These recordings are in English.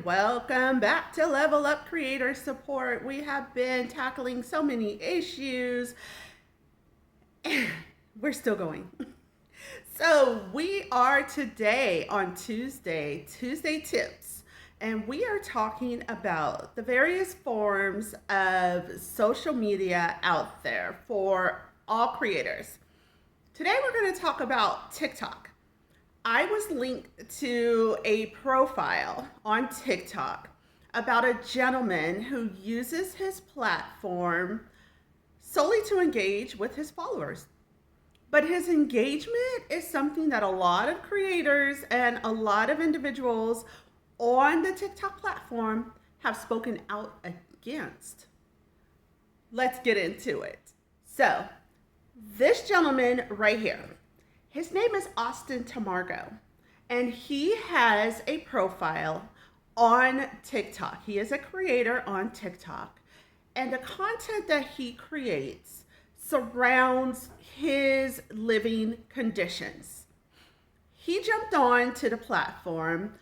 welcome back to Level Up Creator Support. We have been tackling so many issues. We're still going. So we are today on Tuesday Tips, and we are talking about the various forms of social media out there for all creators. Today we're going to talk about TikTok. I was linked to a profile on TikTok about a gentleman who uses his platform solely to engage with his followers. But his engagement is something that a lot of creators and a lot of individuals on the TikTok platform have spoken out against. Let's get into it. So, this gentleman right here, his name is Austin Tamargo, and he has a profile on TikTok. He is a creator on TikTok, and the content that he creates surrounds his living conditions. He jumped on to the platform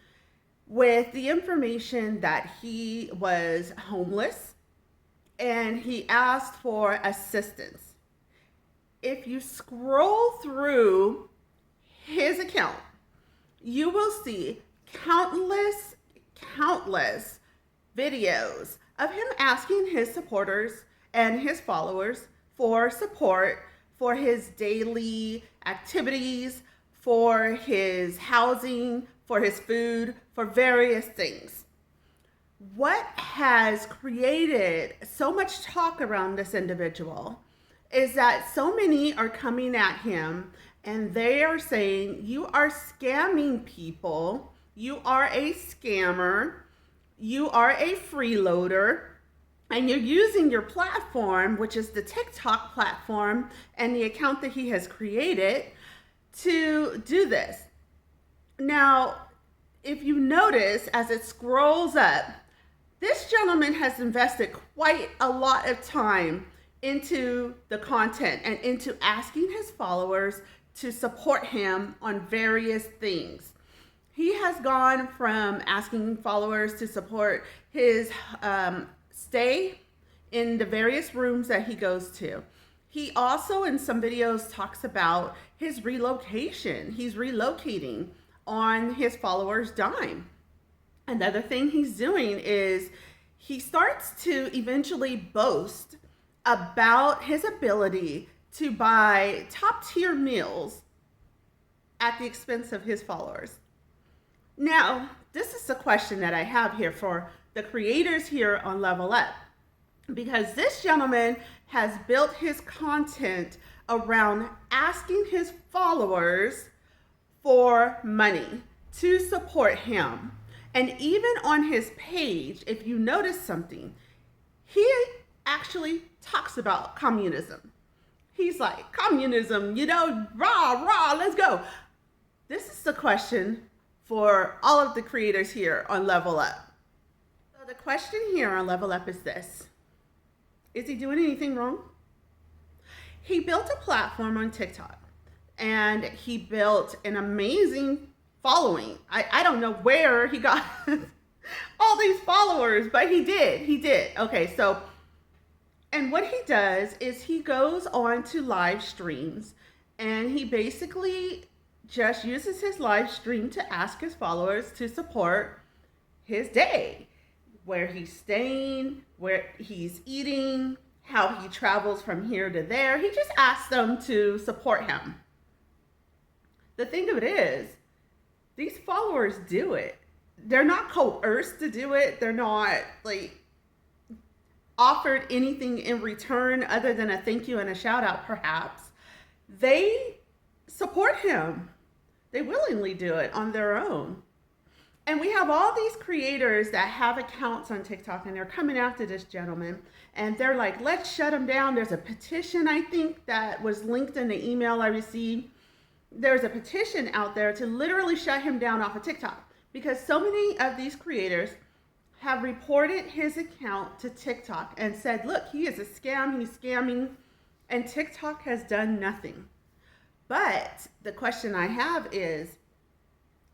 with the information that he was homeless, and he asked for assistance. If you scroll through his account, you will see countless videos of him asking his supporters and his followers for support for his daily activities, for his housing, for his food, for various things. What has created so much talk around this individual is that so many are coming at him and they are saying, you are scamming people, you are a scammer, you are a freeloader, and you're using your platform, which is the TikTok platform and the account that he has created, to do this. Now, if you notice as it scrolls up, this gentleman has invested quite a lot of time into the content and into asking his followers to support him on various things. He has gone from asking followers to support his stay in the various rooms that he goes to. He also, in some videos, talks about his relocation. He's relocating on his followers' dime. Another thing he's doing is he starts to eventually boast about his ability to buy top tier meals at the expense of his followers. Now, this is the question that I have here for the creators here on Level Up, because this gentleman has built his content around asking his followers for money to support him. And even on his page, if you notice something, he actually talks about communism. He's like, communism, rah, let's go. This is the question for all of the creators here on Level Up. So the question here on Level Up is this: is he doing anything wrong? He built a platform on TikTok, and he built an amazing following. I don't know where he got all these followers, but he did. Okay, so, and what he does is he goes on to live streams, and he basically just uses his live stream to ask his followers to support his day, where he's staying, where he's eating, how he travels from here to there. He just asks them to support him. The thing of it is, these followers do it. They're not coerced to do it. They're not offered anything in return other than a thank you and a shout out, perhaps. They support him. They willingly do it on their own. And we have all these creators that have accounts on TikTok, and they're coming after this gentleman, and they're like, let's shut him down. There's a petition, I think, that was linked in the email I received. There's a petition out there to literally shut him down off of TikTok, because so many of these creators have reported his account to TikTok and said, look, he is a scam, he's scamming, and TikTok has done nothing. But the question I have is,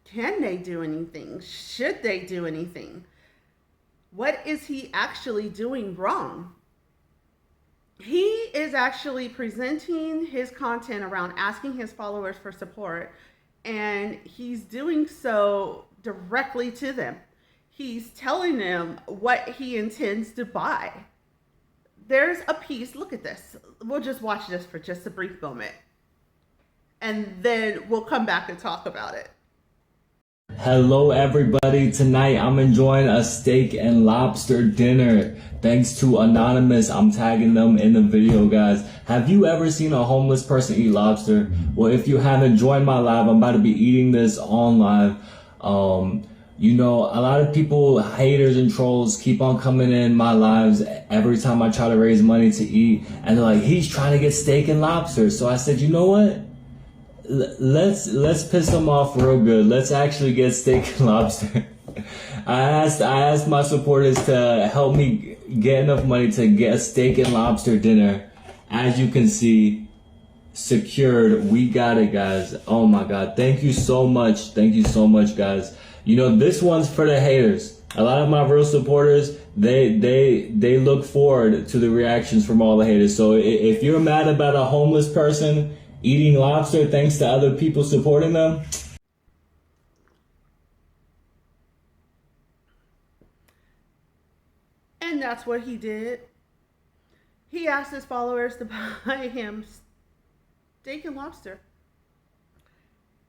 can they do anything? Should they do anything? What is he actually doing wrong? He is actually presenting his content around asking his followers for support, and he's doing so directly to them. He's telling them what he intends to buy. There's a piece, look at this. We'll just watch this for just a brief moment, and then we'll come back and talk about it. Hello everybody, tonight I'm enjoying a steak and lobster dinner. Thanks to Anonymous, I'm tagging them in the video, guys. Have you ever seen a homeless person eat lobster? Well, if you haven't, joined my live. I'm about to be eating this on live. You know, a lot of people, haters and trolls, keep on coming in my lives every time I try to raise money to eat, and they're like, he's trying to get steak and lobster. So I said, you know what? Let's piss them off real good. Let's actually get steak and lobster. I asked my supporters to help me get enough money to get a steak and lobster dinner. As you can see, secured. We got it, guys. Oh my God. Thank you so much. Thank you so much, guys. You know, this one's for the haters. A lot of my real supporters, they look forward to the reactions from all the haters. So if you're mad about a homeless person eating lobster thanks to other people supporting them, and that's what he did. He asked his followers to buy him steak and lobster,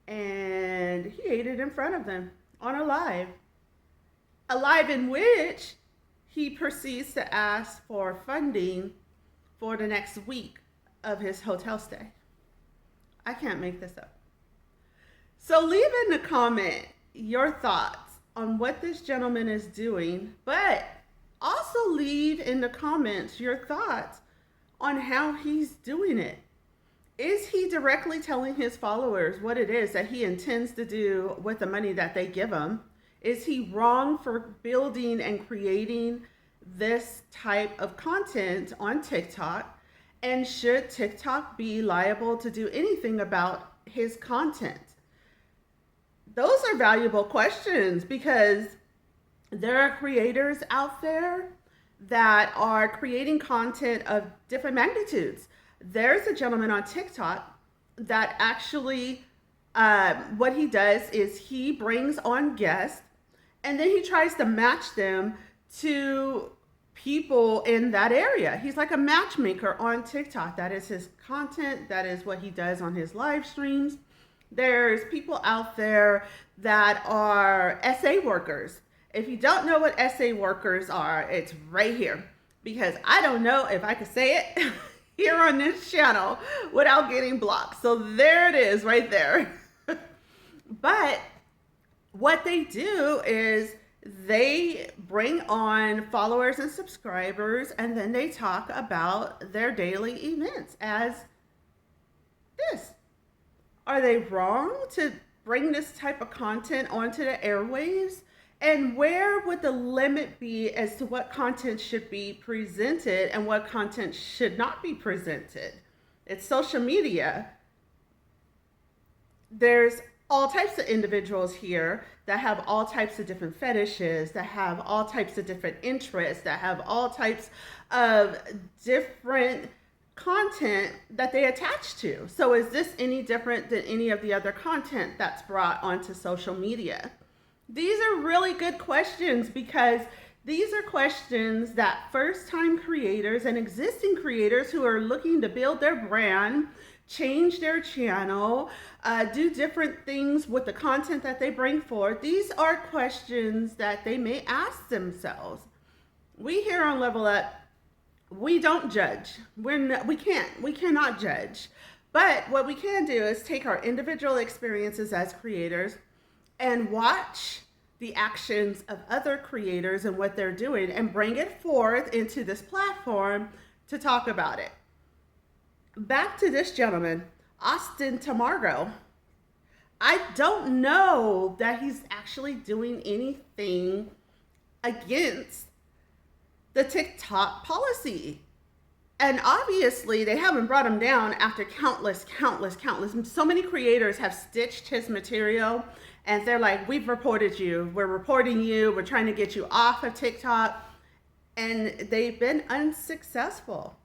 and he ate it in front of them on a live in which he proceeds to ask for funding for the next week of his hotel stay. I can't make this up. So leave in the comment your thoughts on what this gentleman is doing, but also leave in the comments your thoughts on how he's doing it. Is he directly telling his followers what it is that he intends to do with the money that they give him? Is he wrong for building and creating this type of content on TikTok? And should TikTok be liable to do anything about his content? Those are valuable questions, because there are creators out there that are creating content of different magnitudes. There's a gentleman on TikTok that actually, what he does is he brings on guests, and then he tries to match them to people in that area. He's like a matchmaker on TikTok. That is his content. That is what he does on his live streams. There's people out there that are SA workers. If you don't know what SA workers are, it's right here, because I don't know if I could say it here on this channel without getting blocked. So there it is right there. But what they do is they bring on followers and subscribers, and then they talk about their daily events as this. Are they wrong to bring this type of content onto the airwaves? And where would the limit be as to what content should be presented and what content should not be presented? It's social media. There's all types of individuals here that have all types of different fetishes, that have all types of different interests, that have all types of different content that they attach to. So is this any different than any of the other content that's brought onto social media? These are really good questions, because these are questions that first-time creators and existing creators who are looking to build their brand, change their channel, do different things with the content that they bring forth. These are questions that they may ask themselves. We here on Level Up, we don't judge. We cannot judge. But what we can do is take our individual experiences as creators and watch the actions of other creators and what they're doing, and bring it forth into this platform to talk about it. Back to this gentleman, Austin Tamargo. I don't know that he's actually doing anything against the TikTok policy. And obviously, they haven't brought him down after countless. So many creators have stitched his material, and they're like, we've reported you. We're reporting you. We're trying to get you off of TikTok. And they've been unsuccessful.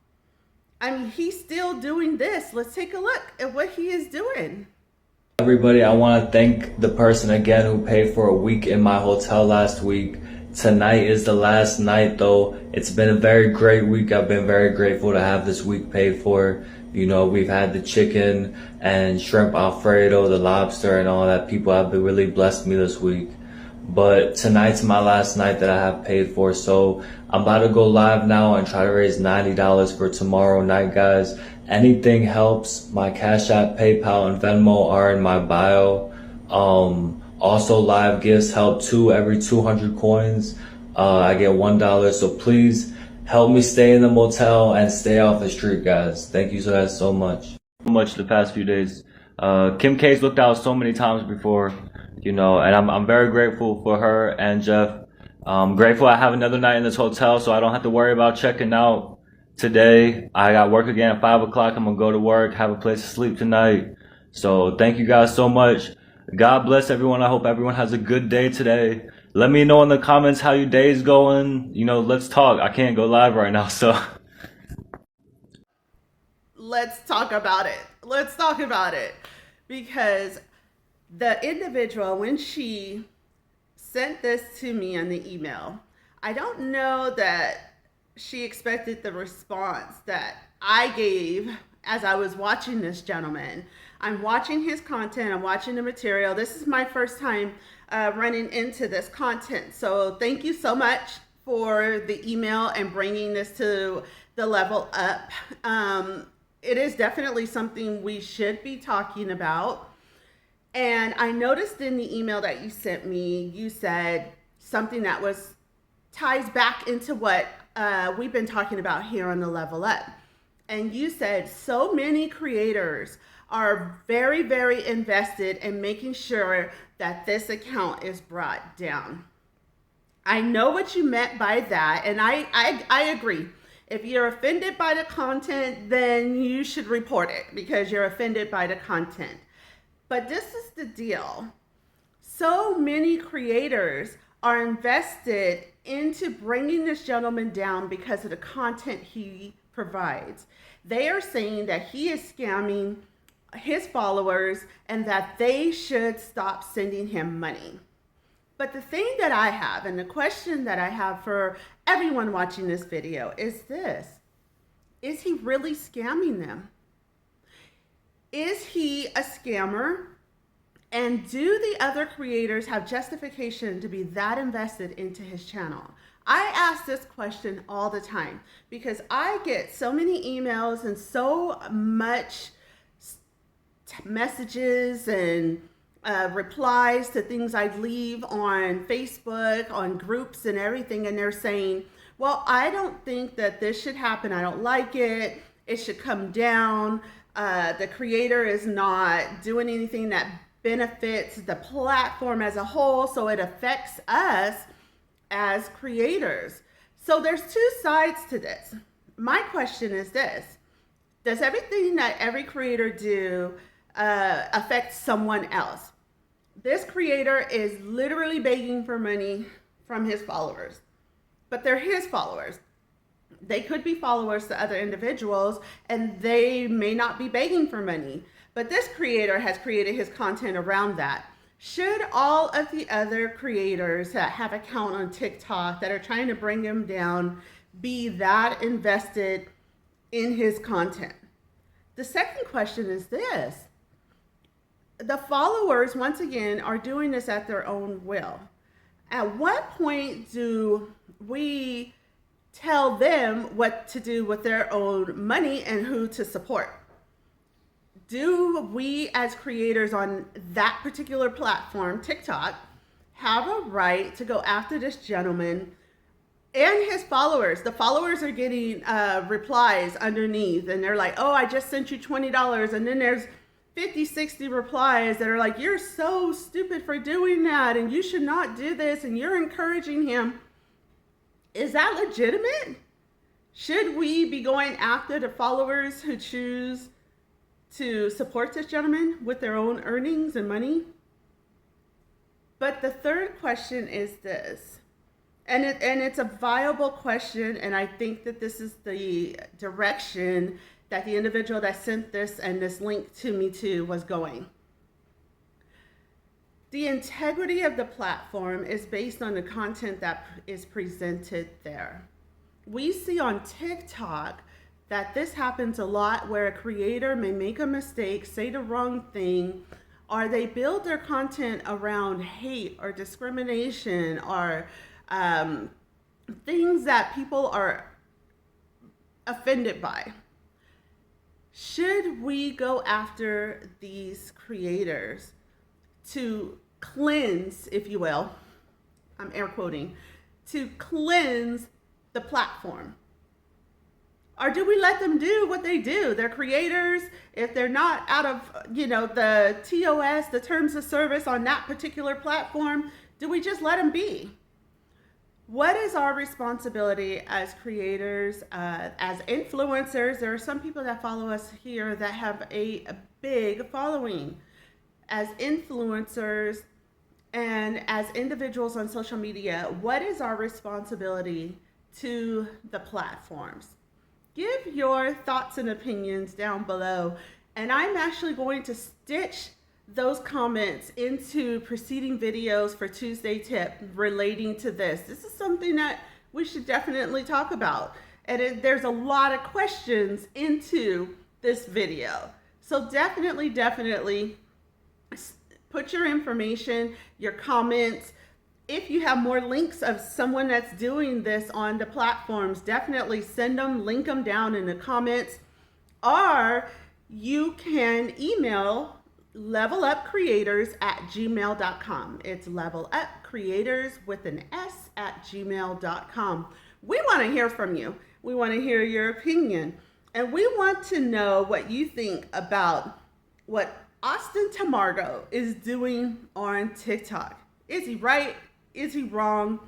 I mean, he's still doing this. Let's take a look at what he is doing. Everybody, I want to thank the person again who paid for a week in my hotel last week. Tonight is the last night though. It's been a very great week. I've been very grateful to have this week paid for. You know, we've had the chicken and shrimp Alfredo, the lobster and all that. People have been really blessed me this week. But tonight's my last night that I have paid for. So I'm about to go live now and try to raise $90 for tomorrow night, guys. Anything helps. My Cash App, PayPal, and Venmo are in my bio. Also, live gifts help too. Every 200 coins, I get $1. So please help me stay in the motel and stay off the street, guys. Thank you guys so much. The past few days. Kim K's looked out so many times before, you know, and I'm very grateful for her and Jeff. I'm grateful I have another night in this hotel so I don't have to worry about checking out today. I got work again at 5 o'clock. I'm gonna go to work, have a place to sleep tonight. So thank you guys so much. God bless everyone. I hope everyone has a good day today. Let me know in the comments how your day is going. You know, let's talk. I can't go live right now, so. Let's talk about it. Let's talk about it. Because the individual, when she sent this to me on the email, I don't know that she expected the response that I gave as I was watching this gentleman. I'm watching his content, I'm watching the material. This is my first time running into this content. So thank you so much for the email and bringing this to the Level Up. It is definitely something we should be talking about. And I noticed in the email that you sent me, you said something that ties back into what we've been talking about here on the Level Up. And you said so many creators are very, very invested in making sure that this account is brought down. I know what you meant by that, and I agree. If you're offended by the content, then you should report it because you're offended by the content. But this is the deal. So many creators are invested into bringing this gentleman down because of the content he provides. They are saying that he is scamming his followers and that they should stop sending him money. But the thing that I have, and the question that I have for everyone watching this video is this: is he really scamming them? Is he a scammer? And do the other creators have justification to be that invested into his channel? I ask this question all the time because I get so many emails and so much messages and replies to things I leave on Facebook, on groups and everything, and they're saying, well, I don't think that this should happen. I don't like it. It should come down. The creator is not doing anything that benefits the platform as a whole, so it affects us as creators. So there's two sides to this. My question is this: does everything that every creator do affect someone else? This creator is literally begging for money from his followers, but they're his followers. They could be followers to other individuals and they may not be begging for money, but this creator has created his content around that. Should all of the other creators that have account on TikTok that are trying to bring him down be that invested in his content? The second question is this: the followers, once again, are doing this at their own will. At what point do we tell them what to do with their own money and who to support? Do we as creators on that particular platform, TikTok, have a right to go after this gentleman and his followers? The followers are getting replies underneath and they're like, oh, I just sent you $20. And then there's 50, 60 replies that are like, you're so stupid for doing that and you should not do this and you're encouraging him. Is that legitimate? Should we be going after the followers who choose to support this gentleman with their own earnings and money? But the third question is this, and it's a viable question, and I think that this is the direction that the individual that sent this and this link to me to was going. The integrity of the platform is based on the content that is presented there. We see on TikTok that this happens a lot, where a creator may make a mistake, say the wrong thing, or they build their content around hate or discrimination or things that people are offended by. Should we go after these creators to cleanse, if you will, I'm air quoting, to cleanse the platform? Or do we let them do what they do? They're creators. If they're not out of, the TOS, the terms of service on that particular platform, do we just let them be? What is our responsibility as creators, as influencers? There are some people that follow us here that have a big following. As influencers and as individuals on social media, what is our responsibility to the platforms? Give your thoughts and opinions down below, and I'm actually going to stitch those comments into preceding videos for Tuesday Tip relating to this. This is something that we should definitely talk about, and there's a lot of questions into this video. So definitely put your information, your comments. If you have more links of someone that's doing this on the platforms, definitely send them, link them down in the comments, or you can email levelupcreators@gmail.com. It's levelupcreators with an S @gmail.com. We want to hear from you. We want to hear your opinion, and we want to know what you think about what Austin Tamargo is doing on TikTok. Is he right? Is he wrong?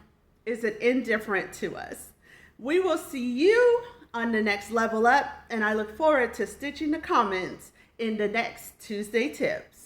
Is it indifferent to us? We will see you on the next Level Up, and I look forward to stitching the comments in the next Tuesday Tips.